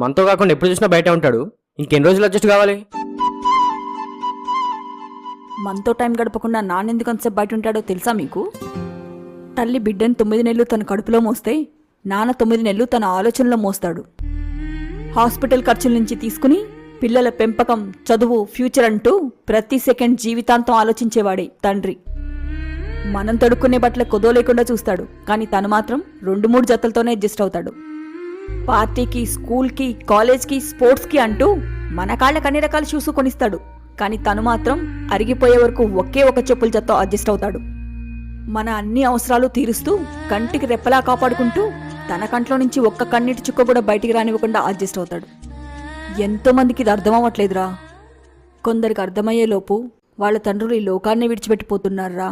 మనతో కాకుండా ఎప్పుడు చూసినా బయట ఉంటాడు. ఇంకెన్ని రోజులు అడ్జస్ట్ కావాలి? మనతో టైం గడపకుండా నాన్నెందుకు అంతసేపు బయట ఉంటాడో తెలుసా మీకు? తల్లి బిడ్డను 9 నెలలు తన కడుపులో మోస్తే నాన్న 9 నెలలు తన ఆలోచనలో మోస్తాడు. హాస్పిటల్ ఖర్చుల నుంచి తీసుకుని పిల్లల పెంపకం, చదువు, ఫ్యూచర్ అంటూ ప్రతి సెకండ్ జీవితాంతం ఆలోచించేవాడే తండ్రి. మనం తడుక్కునే బట్టల కొదో లేకుండా చూస్తాడు, కానీ తను మాత్రం 2-3 జతలతోనే అడ్జస్ట్ అవుతాడు. పార్టీకి, స్కూల్కి, కాలేజ్కి, స్పోర్ట్స్కి అంటూ మన కాళ్ళకి అన్ని రకాల షూస్ కొనిస్తాడు, కానీ తను మాత్రం అరిగిపోయే వరకు ఒకే ఒక చెప్పుల జతతో అడ్జస్ట్ అవుతాడు. మన అన్ని అవసరాలు తీరుస్తూ కంటికి రెప్పలా కాపాడుకుంటూ తన కంట్లో నుంచి ఒక్క కన్నీటి చుక్క కూడా బయటికి రానివ్వకుండా అడ్జస్ట్ అవుతాడు. ఎంతో మందికి ఇది అర్థమవ్వట్లేదురా. కొందరికి అర్థమయ్యేలోపు వాళ్ళ తండ్రులు ఈ లోకాన్ని విడిచిపెట్టిపోతున్నారా.